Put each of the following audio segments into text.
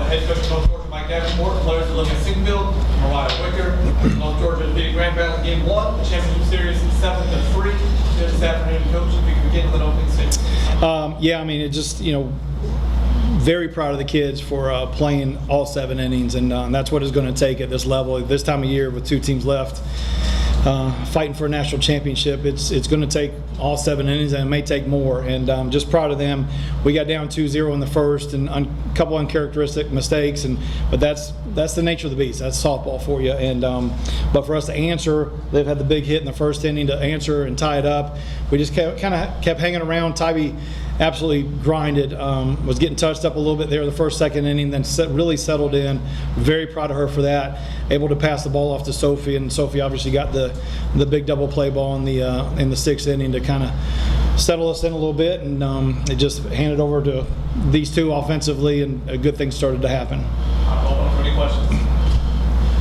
head coach of North Georgia, Mike Davenport, players Olivia Singfield, Mariah Wicker. North Georgia beating Grand Valley Game 1, the championship series 7-3. This afternoon, coach, if you could begin with an opening statement. Yeah, I mean, it just, very proud of the kids for playing all 7 innings, and that's what it's going to take at this level. At this time of year with 2 teams left, fighting for a national championship, it's going to take all 7 innings, and it may take more. And just proud of them. We got down 2-0 in the first, and a couple uncharacteristic mistakes, but that's the nature of the beast. That's softball for you. And but for us to answer, they've had the big hit in the first inning to answer and tie it up. We just kept hanging around. Tybee absolutely grinded, was getting touched up a little bit there the first, second inning, then really settled in. Very proud of her for that. Able to pass the ball off to Sophie, and Sophie obviously got the big double play ball in the 6th inning to kind of settle us in a little bit, and it just handed over to these 2 offensively, and a good thing started to happen. I'll open for any questions.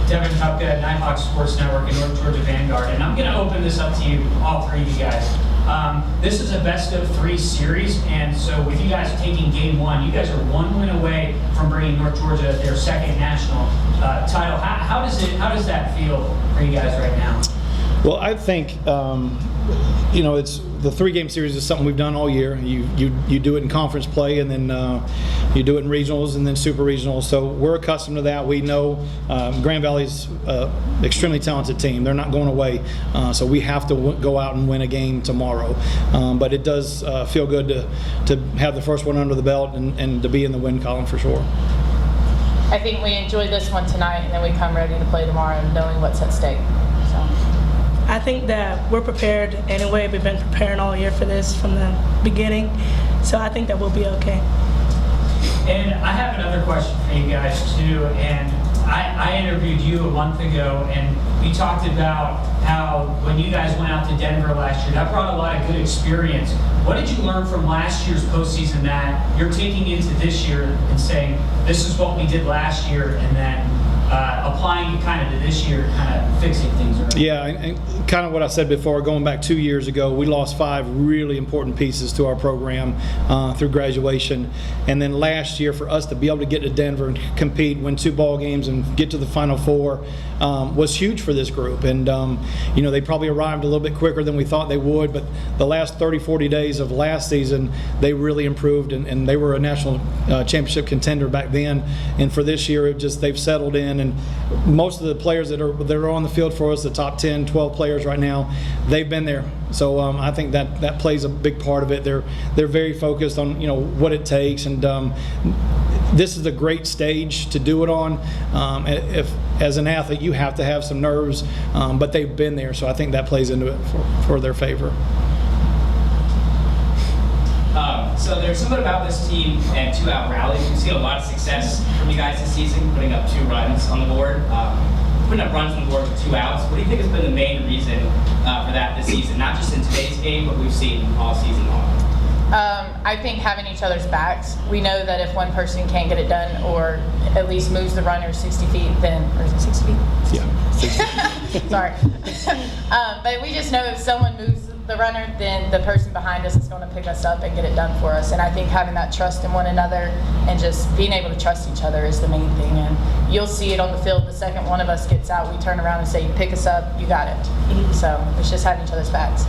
Devin Kupka, Nighthawk Sports Network and North Georgia Vanguard, and I'm going to open this up to you, all 3 of you guys. This is a best-of-3 series, and so with you guys taking Game 1, you guys are 1 win away from bringing North Georgia their 2nd national title. How does that feel for you guys right now? Well, I think it's the 3-game series is something we've done all year. You do it in conference play, and then you do it in regionals, and then super regionals. So we're accustomed to that. We know Grand Valley's extremely talented team. They're not going away, so we have to go out and win a game tomorrow. But it does feel good to have the first one under the belt and to be in the win column for sure. I think we enjoy this one tonight, and then we come ready to play tomorrow, knowing what's at stake. I think that we're prepared anyway. We've been preparing all year for this from the beginning, so I think that we'll be okay. And I have another question for you guys too. And I interviewed you a month ago, and you talked about how when you guys went out to Denver last year, that brought a lot of good experience. What did you learn from last year's postseason that you're taking into this year and saying, this is what we did last year, and then applying it kind of to this year, kind of fixing things around? Yeah, and kind of what I said before, going back 2 years ago, we lost 5 really important pieces to our program through graduation. And then last year, for us to be able to get to Denver and compete, win 2 ball games and get to the Final Four was huge for this group. And, they probably arrived a little bit quicker than we thought they would, but the last 30, 40 days of last season, they really improved, and they were a national championship contender back then. And for this year, they've settled in. And most of the players that are on the field for us, the top 10, 12 players right now, they've been there. So I think that plays a big part of it. They're very focused on what it takes, and this is a great stage to do it on. If as an athlete you have to have some nerves, but they've been there, so I think that plays into it for their favor. So there's something about this team and 2-out rallies. We've seen a lot of success from you guys this season, putting up 2 runs on the board. Putting up runs on the board with 2 outs. What do you think has been the main reason for that this season? Not just in today's game, but we've seen all season long. I think having each other's backs. We know that if one person can't get it done, or at least moves the runner 60 feet, then, or is it 60 feet? Yeah, 60 feet. Sorry. But we just know if someone moves the runner, then the person behind us is going to pick us up and get it done for us. And I think having that trust in one another and just being able to trust each other is the main thing. And you'll see it on the field. The second one of us gets out, we turn around and say, pick us up, you got it. So it's just having each other's backs.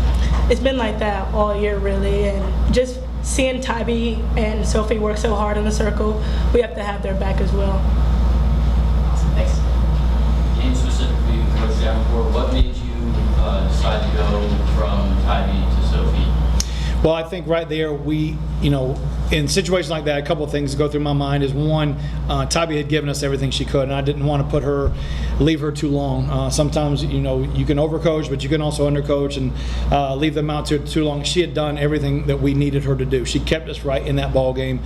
It's been like that all year, really, and just seeing Tybee and Sophie work so hard in the circle, we have to have their back as well. Awesome, thanks. Game specifically, Coach Davenport, what made you decide to go from Tybee to Sophie? Well, I think right there in situations like that, a couple of things go through my mind is one, Tybee had given us everything she could, and I didn't want to leave her too long. Sometimes, you can overcoach, but you can also undercoach and leave them out too long. She had done everything that we needed her to do. She kept us right in that ball game.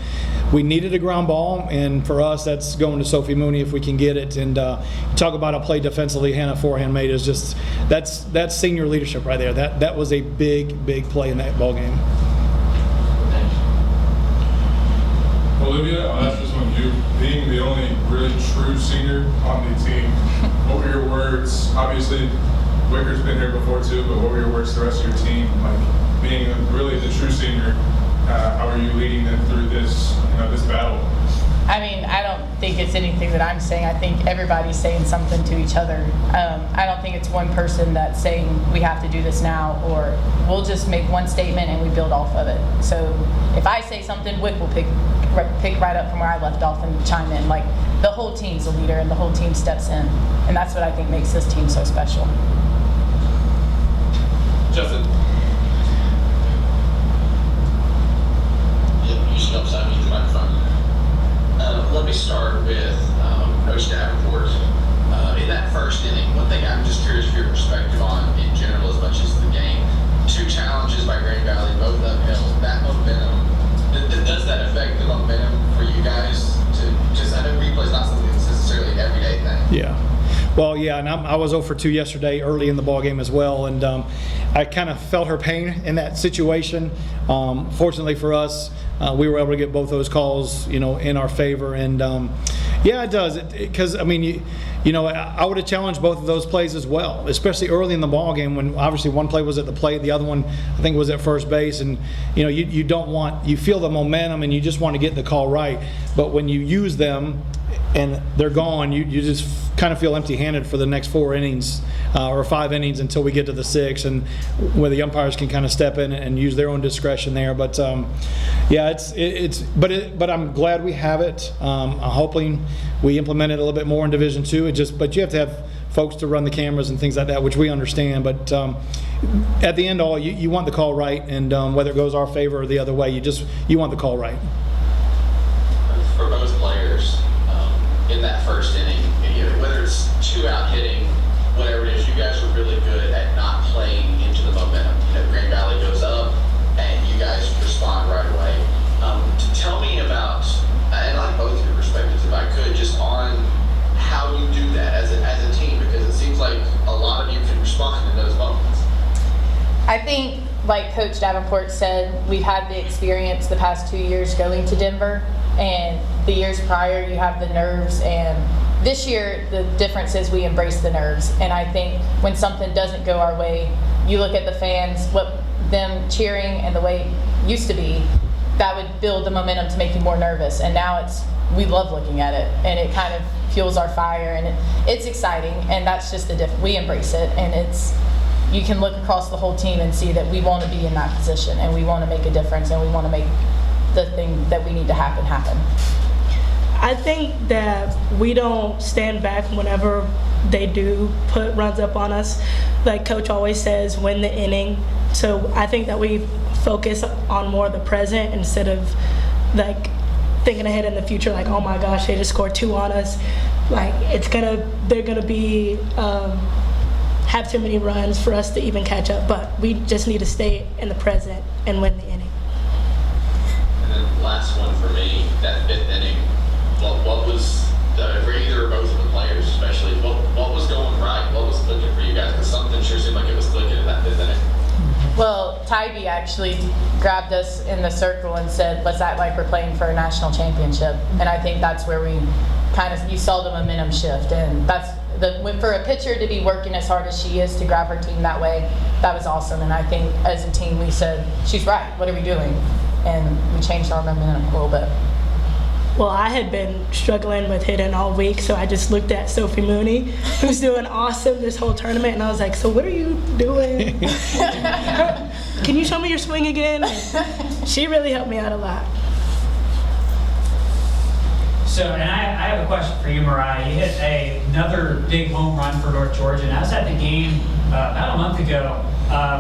We needed a ground ball, and for us, that's going to Sophie Mooney if we can get it. And talk about a play defensively, Hannah forehand made is just that's senior leadership right there. That was a big play in that ball game. Olivia, I'll ask this one to you. Being the only really true senior on the team, what were your words? Obviously, Wicker's been here before too, but what were your words to the rest of your team? Like being really the true senior, how are you leading them through this, this battle? I mean, I don't think think it's anything that I'm saying. I think everybody's saying something to each other. I don't think it's one person that's saying we have to do this now, or we'll just make one statement and we build off of it. So if I say something, Wick will pick right up from where I left off and chime in. Like, the whole team's a leader and the whole team steps in. And that's what I think makes this team so special. Justin. You should upside me to the microphone. Let me start with Coach Davenport. In that first inning, one thing I'm just curious of your perspective on in general as much as the game. 2 challenges by Grand Valley, both uphill. That momentum, does that affect the momentum for you guys? Because I know replay is not something that's necessarily an everyday thing. Yeah. Well, yeah, and I was 0 for 2 yesterday early in the ball game as well, and I kind of felt her pain in that situation. Fortunately for us, we were able to get both those calls, in our favor, and yeah, it does. Because I mean, I would have challenged both of those plays as well, especially early in the ball game when obviously one play was at the plate, the other one I think was at first base, and you don't want, you feel the momentum and you just want to get the call right, but when you use them and they're gone, you just kind of feel empty-handed for the next 4 innings or 5 innings until we get to the 6th, and where the umpires can kind of step in and use their own discretion there. But yeah, but I'm glad we have it. I'm hoping we implement it a little bit more in Division II. But you have to have folks to run the cameras and things like that, which we understand. But at the end, you want the call right, and whether it goes our favor or the other way, you want the call right. For both players, in that first inning, whether it's 2-out hitting, whatever it is, you guys were really good at not playing into the momentum. Grand Valley goes up, and you guys respond right away. Tell me about, and I like both of your perspectives, if I could, just on how you do that as a team, because it seems like a lot of you can respond in those moments. I think, like Coach Davenport said, we've had the experience the past 2 years going to Denver, and the years prior you have the nerves, and this year the difference is we embrace the nerves. And I think when something doesn't go our way, you look at the fans, what them cheering and the way it used to be, that would build the momentum to make you more nervous. And now we love looking at it, and it kind of fuels our fire, and it's exciting, and that's just the difference. We embrace it, and you can look across the whole team and see that we want to be in that position, and we want to make a difference, and we want to make the thing that we need to happen. I think that we don't stand back whenever they do put runs up on us. Like Coach always says, win the inning. So I think that we focus on more of the present instead of like thinking ahead in the future, like, oh my gosh, they just scored 2 on us. Like, they're gonna be have too many runs for us to even catch up. But we just need to stay in the present and win the inning. And then last one for me, that 5th inning. What was, for either or both of the players especially, what was going right? What was clicking for you guys? Because something sure seemed like it was clicking in that 5th inning. Well, Tybee actually grabbed us in the circle and said, let's act like we're playing for a national championship. And I think that's where you saw the momentum shift. And for a pitcher to be working as hard as she is to grab her team that way, that was awesome. And I think as a team we said, she's right, what are we doing? And we changed our momentum a little bit. Well, I had been struggling with hitting all week, so I just looked at Sophie Mooney, who's doing awesome this whole tournament, and I was like, so what are you doing? Can you show me your swing again? And she really helped me out a lot. So, and I have a question for you, Mariah. You hit another big home run for North Georgia, and I was at the game about a month ago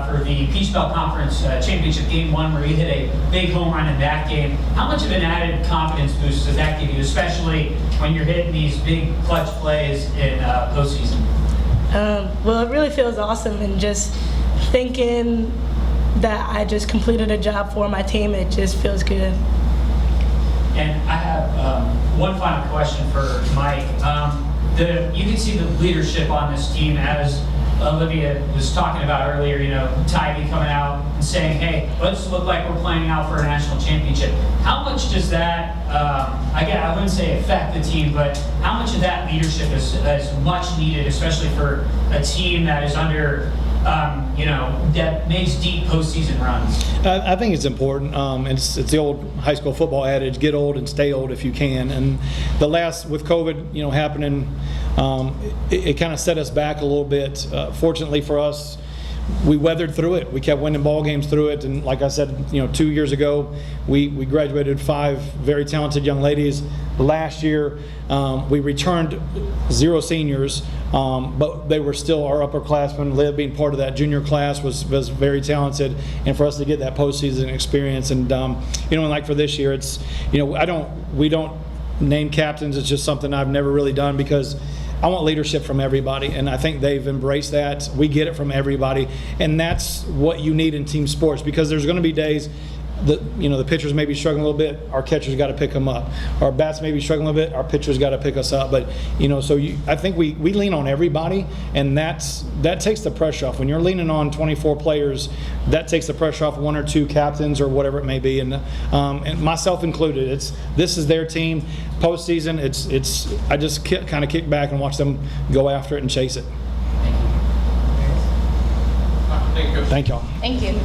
for the Peach Belt Conference Championship Game 1, where you hit a big home run in that game. How much of an added confidence boost does that give you, especially when you're hitting these big clutch plays in postseason? Well, it really feels awesome, and just thinking that I just completed a job for my team, it just feels good. And I have one final question for Mike. You can see the leadership on this team, as Olivia was talking about earlier, Tybee coming out and saying, hey, let's look like we're playing out for a national championship. How much does that, I wouldn't say affect the team, but how much of that leadership is much needed, especially for a team that is under that makes deep postseason runs? I think it's important. It's the old high school football adage: get old and stay old if you can. And with COVID, happening, it kind of set us back a little bit. Fortunately for us, we weathered through it. We kept winning ball games through it. And like I said, 2 years ago, we graduated 5 very talented young ladies. Last year, we returned 0 seniors, but they were still our upperclassmen. Liv, being part of that junior class, was very talented, and for us to get that postseason experience. And and like for this year, it's we don't name captains. It's just something I've never really done because I want leadership from everybody, and I think they've embraced that. We get it from everybody, and that's what you need in team sports, because there's going to be days that the pitchers may be struggling a little bit, our catchers got to pick them up. Our bats may be struggling a little bit, our pitchers got to pick us up. But I think we lean on everybody, and that takes the pressure off. When you're leaning on 24 players, that takes the pressure off 1 or 2 captains or whatever it may be, and myself included. This is their team. Postseason, I just kind of kick back and watch them go after it and chase it. Thank you. Thank y'all. Thank you.